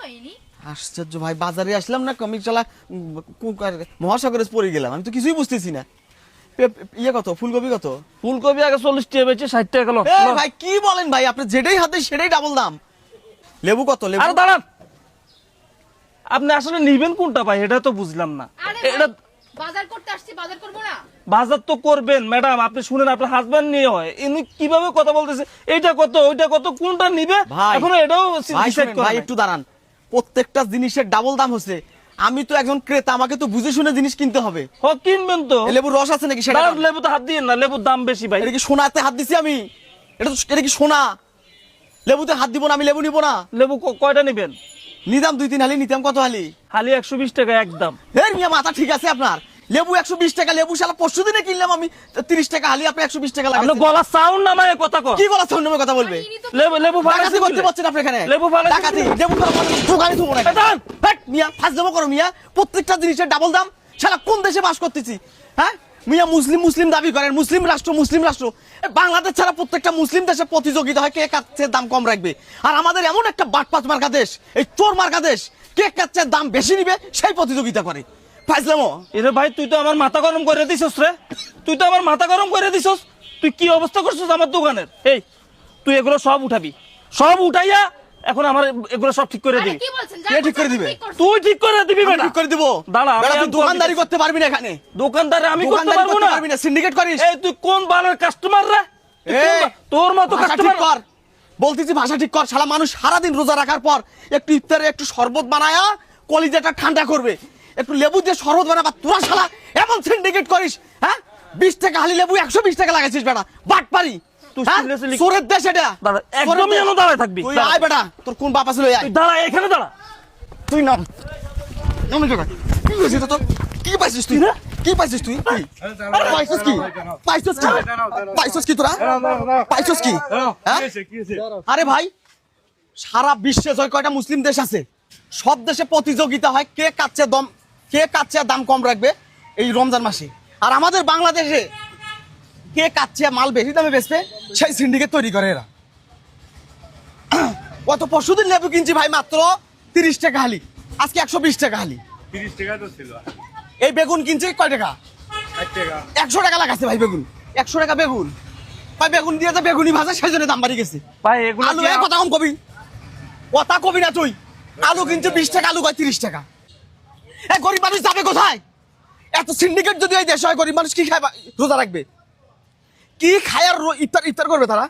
হয়নি। আশ্চর্য ভাই, বাজারে আসলাম না কমিক চালা মহাসাগরে পড়ে গেলাম, আমি তো কিছুই বুঝতেছি না। ইয়ে কত, ফুলকপি কত? ফুলকপি আগে 40 টাকা বেচে 60 টাকা কিলো। ভাই কি বলেন ভাই, আপনি যেটাই হাতে সেটাই ডাবল দাম। লেবু কত? লেবু আরে দাঁড়ান, আপনি আসলে নিবেন কোনটা ভাই এটা তো বুঝলাম না। আরে এটা বাজার করতে আসছি, বাজার করব না? বাজার তো করবেন ম্যাডাম, আপনি শুনেন, আপনার হাজবেন্ড নিয়ে হয়, ইনি কিভাবে কথা বলতেছে, এইটা কত ওইটা কত কোনটা নিবে ভাই, এখনো এটাও ভাই ডিসাইড শুনেন, করে ভাই নাই। একটু দাঁড়ান, প্রত্যেকটা জিনিসের ডাবল দাম হচ্ছে। আমি তো একজন ক্রেতা, আমাকে তো বুঝে শুনে জিনিস কিনতে হবে। হ কিনবেন তো। এ লেবুর রস আছে নাকি সেটা? দাঁড়ান, লেবুতে হাত দিয়ে না, লেবুর দাম বেশি ভাই। এটা কি সোনাতে হাত দিছি আমি? এটা কি সোনা? লেবুতে হাত দিব না, আমি লেবু নিব না। লেবু কয়টা নিবেন? নিদাম 2-3 হালি, নিতাম কত হালি? হালি 120 টাকা একদম। এর মিয়া মাথা ঠিক আছে আপনার? লেবু 120 টাকা, লেবু শালা পরশু দিনে কিনলাম আমি 30 টাকা হালি, আপনি 120 টাকা আপনি লাগাচ্ছেন। গলা সাউন্ড নামায় কথা কর। কি বলা সামনে কথা বলবে? ইনি তো লেবু লেবু ডাকাতি করতে পারছেন আপনি এখানে? লেবু ফালাইছি। ডাকাতি, লেবু ফালাইছি, দোকানে থুবো না। দাঁড়ান। হেট মিয়া, ফাজলামো করো মিয়া, প্রত্যেকটা জিনিসের ডাবল দাম। শালা কোন দেশে বাস করতেছি? হ্যাঁ মিয়া, মুসলিম দাবি করেন, মুসলিম রাষ্ট্র। বাংলাদেশ ছাড়া প্রত্যেকটা মুসলিম দেশে প্রতিযোগিতা হয় কে কাচ্ছের দাম কম রাখবে। আর আমাদের এমন একটা বাটপাত মার্কা দেশ, এই চোর মার্কা দেশ, কে কাচ্ছের দাম বেশি নিবে সেই প্রতিযোগিতা করে। ফাজলামো। এরে ভাই, তুই তো আমার মাথা গরম করে দিছস রে, তুই তো আমার মাথা গরম করে দিছস। তুই কি অবস্থা করছিস আমার দোকানের? এই তুই এগুলো সব উঠাবি, সব উঠাইয়া এখন আমার এগুলো সব ঠিক করে আরে দিবি। কি বলছেন? কে ঠিক করে দিবে? তুই ঠিক করে দিবি আমি বেটা। ঠিক করে দিব। দাঁড়া, আমি বেটা, তুই এখন দোকানদারি করবি। করতে পারবি না এখানে। দোকানদারে আমি করতে দোকানদারি পারবো করতে না। পারবি না, সিন্ডিকেট করিস। এই তুই কোন বালের কাস্টমার রে? তুই কোন এই, তোর মতো ভাষা ঠিক কাস্টমার। কর, বলতেছি ভাষা ঠিক কর। শালা মানুষ সারাদিন রোজা রাখার পর একটু ইফতারে একটু শরবত বানায়া কলিজাটা ঠান্ডা করবে, একটু লেবু দিয়ে শরবত বানাবা, তোরা শালা এমন সিন্ডিকেট করিস। হ্যাঁ 20 টাকা হালি লেবু 120 টাকা লাগাইছিস বেটা, বাট পারি। তুই হ্যাঁ? seriously- চোরের দেশ এটা। দাঁড়া, চোরের একদমই দেশ। যেন দাঁড়ায় থাকবি। তুই দাঁড়া। আয় বেটা, তোর কোন বাপ আছে লই আয়। তুই দাঁড়া, এখানে দাঁড়া। তুই নাম নাম জায়গা কি হয়েছে তোর? কি পাইছিস তুই? কি পাইছিস তুই? কি পাইছিস কি? পাইছিস কি? পাইছিস কি তোরা? পাইছিস কি? হ্যাঁ? আরে ভাই, সারা বিশ্বে জয় কয়টা মুসলিম দেশ আছে, সব দেশে প্রতিযোগিতা হয় কে কাচ্চে দাম কম রাখবে এই রমজান মাসে। আর আমাদের বাংলাদেশে কে কাচ্চে মাল বেশি দামে বেচবে সেই সিন্ডিকেট তৈরি করে এরা। কত পরশুদিন লেবু কিনছি ভাই মাত্র 30 টাকা হালি, আজকে 120 টাকা হালি। 30 টাকা তো ছিল। এই বেগুন কিনছে কয় টাকা? 1 টাকা। 100 টাকা লাগাচ্ছে ভাই বেগুন, 100 টাকা বেগুন। ভাই বেগুন দিয়ে যে বেগুনি ভাজা সেই জন্য দাম বাড়ি গেছে। ভাই এগুলো আলু কি কথা কম কবি, কথা কবি না তুই। আলু কিনছে 20 টাকা, আলু কয় 30 টাকা। গরিব মানুষ যাবে কোথায়? এত সিন্ডিকেট যদি এই দেশ হয়, গরিব মানুষ কি খায় রোজা রাখবে? কি খায় আর ইফতার করবে তারা?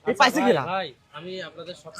এই পাইছে কিনা? ভাই আমি আপনাদের সব